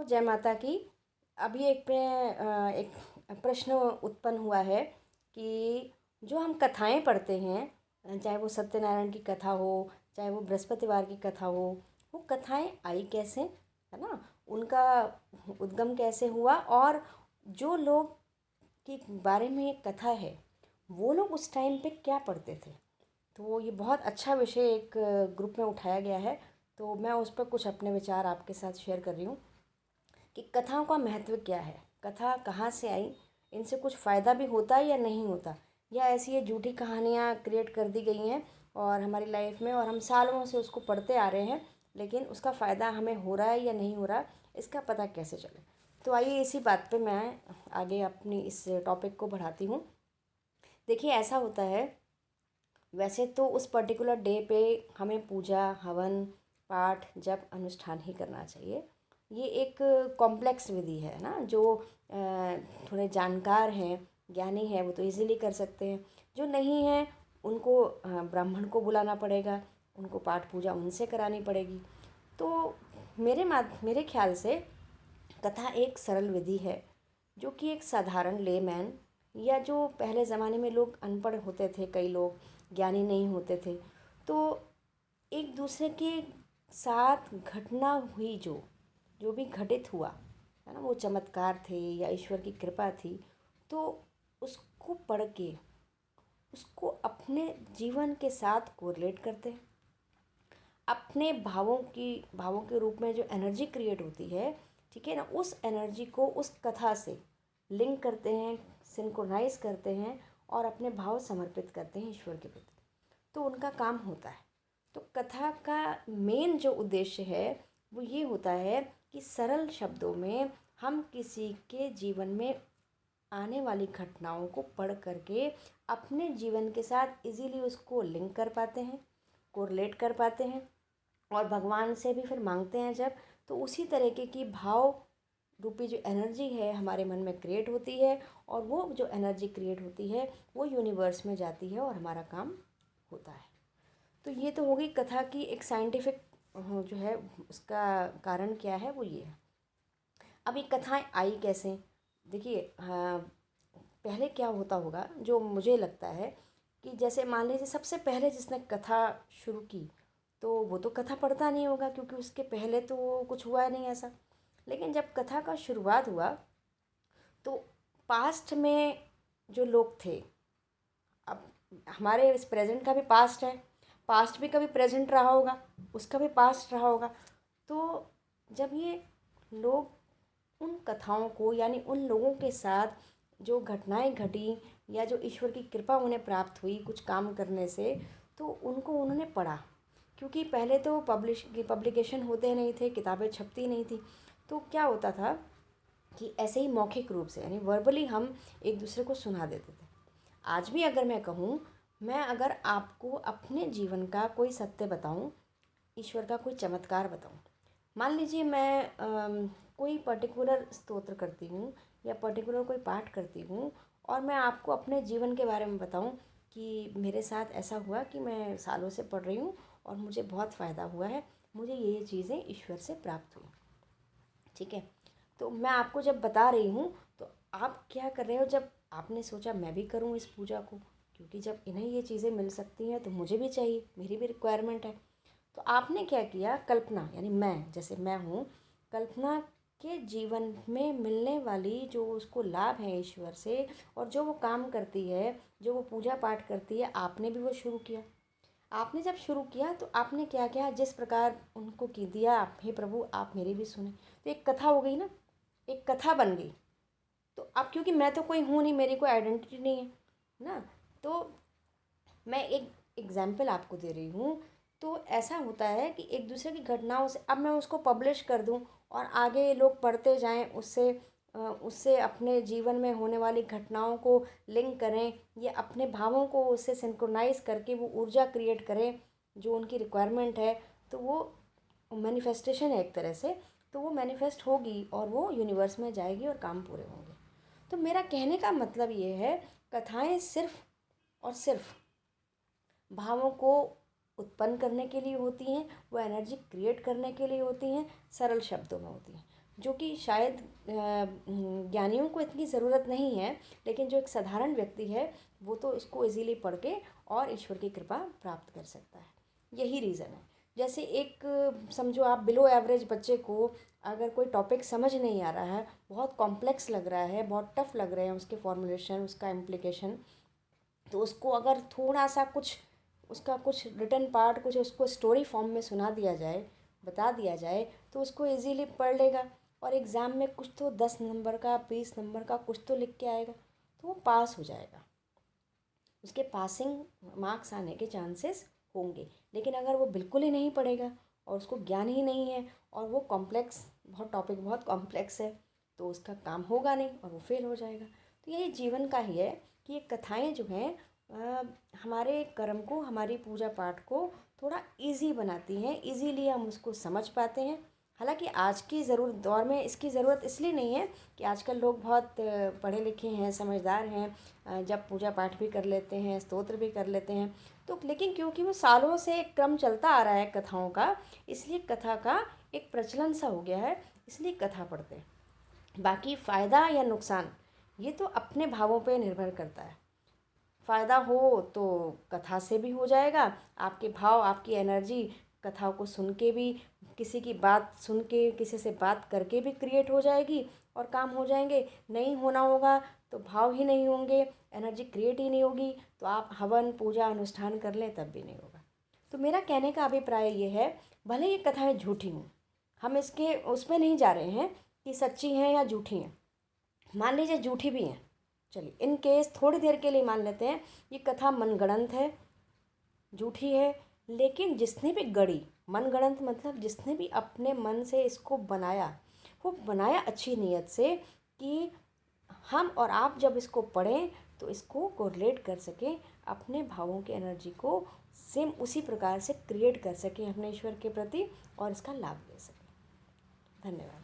जय माता की। अभी एक प्रश्न उत्पन्न हुआ है कि जो हम कथाएं पढ़ते हैं, चाहे वो सत्यनारायण की कथा हो, चाहे वो बृहस्पतिवार की कथा हो, वो कथाएं आई कैसे, है ना। उनका उद्गम कैसे हुआ, और जो लोग के बारे में ये कथा है वो लोग उस टाइम पे क्या पढ़ते थे। तो ये बहुत अच्छा विषय एक ग्रुप में उठाया गया है। तो मैं उस पर कुछ अपने विचार आपके साथ शेयर कर रही हूँ कि कथाओं का महत्व क्या है, कथा कहाँ से आई, इनसे कुछ फ़ायदा भी होता है या नहीं होता, या ऐसी ये झूठी कहानियाँ क्रिएट कर दी गई हैं और हमारी लाइफ में, और हम सालों से उसको पढ़ते आ रहे हैं, लेकिन उसका फ़ायदा हमें हो रहा है या नहीं हो रहा, इसका पता कैसे चले। तो आइए इसी बात पे मैं आगे अपनी इस टॉपिक को बढ़ाती हूँ। देखिए, ऐसा होता है, वैसे तो उस पर्टिकुलर डे पे हमें पूजा हवन पाठ जप अनुष्ठान ही करना चाहिए। ये एक कॉम्प्लेक्स विधि है ना, जो थोड़े जानकार हैं, ज्ञानी हैं, वो तो इजीली कर सकते हैं। जो नहीं है उनको ब्राह्मण को बुलाना पड़ेगा, उनको पाठ पूजा उनसे करानी पड़ेगी। तो मेरे ख्याल से कथा एक सरल विधि है, जो कि एक साधारण लेमैन, या जो पहले ज़माने में लोग अनपढ़ होते थे, कई लोग ज्ञानी नहीं होते थे, तो एक दूसरे के साथ घटना हुई, जो जो भी घटित हुआ, है ना, वो चमत्कार थे या ईश्वर की कृपा थी, तो उसको पढ़ के उसको अपने जीवन के साथ कोरिलेट करते हैं। अपने भावों के रूप में जो एनर्जी क्रिएट होती है, ठीक है ना, उस एनर्जी को उस कथा से लिंक करते हैं, सिंक्रोनाइज करते हैं, और अपने भाव समर्पित करते हैं ईश्वर के प्रति। तो उनका काम होता है। तो कथा का मेन जो उद्देश्य है वो ये होता है कि सरल शब्दों में हम किसी के जीवन में आने वाली घटनाओं को पढ़ करके अपने जीवन के साथ इजीली उसको लिंक कर पाते हैं, कोरिलेट कर पाते हैं, और भगवान से भी फिर मांगते हैं जब, तो उसी तरीके की भाव रूपी जो एनर्जी है हमारे मन में क्रिएट होती है, और वो जो एनर्जी क्रिएट होती है वो यूनिवर्स में जाती है और हमारा काम होता है। तो ये तो हो गई कथा की एक साइंटिफिक जो है उसका कारण क्या है, वो ये है। अब ये कथाएं आई कैसे। देखिए, हाँ, पहले क्या होता होगा, जो मुझे लगता है कि जैसे मान लीजिए सबसे पहले जिसने कथा शुरू की, तो वो तो कथा पढ़ता नहीं होगा, क्योंकि उसके पहले तो कुछ हुआ नहीं ऐसा। लेकिन जब कथा का शुरुआत हुआ, तो पास्ट में जो लोग थे, अब हमारे इस प्रेजेंट का भी पास्ट है, पास्ट भी कभी प्रेजेंट रहा होगा, उसका भी पास्ट रहा होगा। तो जब ये लोग उन कथाओं को, यानी उन लोगों के साथ जो घटनाएं घटी, या जो ईश्वर की कृपा उन्हें प्राप्त हुई कुछ काम करने से, तो उनको उन्होंने पढ़ा। क्योंकि पहले तो पब्लिकेशन होते नहीं थे, किताबें छपती नहीं थी। तो क्या होता था कि ऐसे ही मौखिक रूप से, यानी वर्बली हम एक दूसरे को सुना देते थे। आज भी अगर मैं कहूँ, मैं अगर आपको अपने जीवन का कोई सत्य बताऊँ, ईश्वर का कोई चमत्कार बताऊँ, मान लीजिए मैं कोई पर्टिकुलर स्तोत्र करती हूँ या पर्टिकुलर कोई पाठ करती हूँ, और मैं आपको अपने जीवन के बारे में बताऊँ कि मेरे साथ ऐसा हुआ कि मैं सालों से पढ़ रही हूँ और मुझे बहुत फ़ायदा हुआ है, मुझे ये चीज़ें ईश्वर से प्राप्त हुई, ठीक है। तो मैं आपको जब बता रही हूँ, तो आप क्या कर रहे हो, जब आपने सोचा मैं भी करूँ इस पूजा को, क्योंकि जब इन्हें ये चीज़ें मिल सकती हैं तो मुझे भी चाहिए, मेरी भी रिक्वायरमेंट है। तो आपने क्या किया, कल्पना, यानी मैं, जैसे मैं हूँ, कल्पना के जीवन में मिलने वाली जो उसको लाभ है ईश्वर से, और जो वो काम करती है, जो वो पूजा पाठ करती है, आपने भी वो शुरू किया। आपने जब शुरू किया तो आपने क्या किया, जिस प्रकार उनको की दिया, आप हे प्रभु आप मेरी भी सुने, तो एक कथा हो गई ना, एक कथा बन गई। तो अब क्योंकि मैं तो कोई हूँ नहीं, मेरी कोई आइडेंटिटी नहीं है ना, तो मैं एक एग्जाम्पल आपको दे रही हूँ। तो ऐसा होता है कि एक दूसरे की घटनाओं से अब मैं उसको पब्लिश कर दूँ, और आगे लोग पढ़ते जाएं, उससे अपने जीवन में होने वाली घटनाओं को लिंक करें, या अपने भावों को उससे सिंक्रोनाइज करके वो ऊर्जा क्रिएट करें जो उनकी रिक्वायरमेंट है। तो वो मैनिफेस्टेशन है एक तरह से, तो वो मैनिफेस्ट होगी और वो यूनिवर्स में जाएगी और काम पूरे होंगे। तो मेरा कहने का मतलब ये है, कथाएं सिर्फ और सिर्फ भावों को उत्पन्न करने के लिए होती हैं, वो एनर्जी क्रिएट करने के लिए होती हैं, सरल शब्दों में होती हैं। जो कि शायद ज्ञानियों को इतनी ज़रूरत नहीं है, लेकिन जो एक साधारण व्यक्ति है वो तो इसको इजीली पढ़ के और ईश्वर की कृपा प्राप्त कर सकता है। यही रीज़न है। जैसे एक समझो आप बिलो एवरेज बच्चे को अगर कोई टॉपिक समझ नहीं आ रहा है, बहुत कॉम्प्लेक्स लग रहा है, बहुत टफ लग रहे हैं उसके फॉर्मुलेशन, उसका इम्प्लीकेशन, तो उसको अगर थोड़ा सा कुछ उसका कुछ रिटन पार्ट कुछ उसको स्टोरी फॉर्म में सुना दिया जाए, बता दिया जाए, तो उसको इजीली पढ़ लेगा और एग्ज़ाम में कुछ तो 10 नंबर का 20 नंबर का कुछ तो लिख के आएगा, तो वो पास हो जाएगा, उसके पासिंग मार्क्स आने के चांसेस होंगे। लेकिन अगर वो बिल्कुल ही नहीं पढ़ेगा और उसको ज्ञान ही नहीं है और वो कॉम्प्लेक्स बहुत टॉपिक बहुत कॉम्प्लेक्स है, तो उसका काम होगा नहीं और वो फेल हो जाएगा। तो यही जीवन का ही है कि ये कथाएं जो हैं हमारे कर्म को, हमारी पूजा पाठ को थोड़ा इजी बनाती हैं, इजीली हम उसको समझ पाते हैं। हालांकि आज की ज़रूरत दौर में इसकी ज़रूरत इसलिए नहीं है कि आजकल लोग बहुत पढ़े लिखे हैं, समझदार हैं, जब पूजा पाठ भी कर लेते हैं, स्तोत्र भी कर लेते हैं, तो लेकिन क्योंकि वो सालों से एक क्रम चलता आ रहा है कथाओं का, इसलिए कथा का एक प्रचलन सा हो गया है, इसलिए कथा पढ़ते हैं। बाकी फ़ायदा या नुकसान ये तो अपने भावों पे निर्भर करता है। फ़ायदा हो तो कथा से भी हो जाएगा, आपके भाव, आपकी एनर्जी कथाओं को सुन के भी, किसी की बात सुन के, किसी से बात करके भी क्रिएट हो जाएगी और काम हो जाएंगे। नहीं होना होगा तो भाव ही नहीं होंगे, एनर्जी क्रिएट ही नहीं होगी, तो आप हवन पूजा अनुष्ठान कर लें तब भी नहीं होगा। तो मेरा कहने का अभिप्राय ये है, भले ये कथाएं झूठी हों, हम इसके उसमें नहीं जा रहे हैं कि सच्ची हैं या झूठी हैं। मान लीजिए झूठी भी हैं, चलिए इन केस थोड़ी देर के लिए मान लेते हैं ये कथा मनगढ़ंत है, झूठी है, लेकिन जिसने भी गढ़ी, मनगढ़ंत मतलब जिसने भी अपने मन से इसको बनाया, वो बनाया अच्छी नीयत से कि हम और आप जब इसको पढ़ें तो इसको कोरिलेट कर सकें, अपने भावों की एनर्जी को सेम उसी प्रकार से क्रिएट कर सकें अपने ईश्वर के प्रति और इसका लाभ ले सकें। धन्यवाद।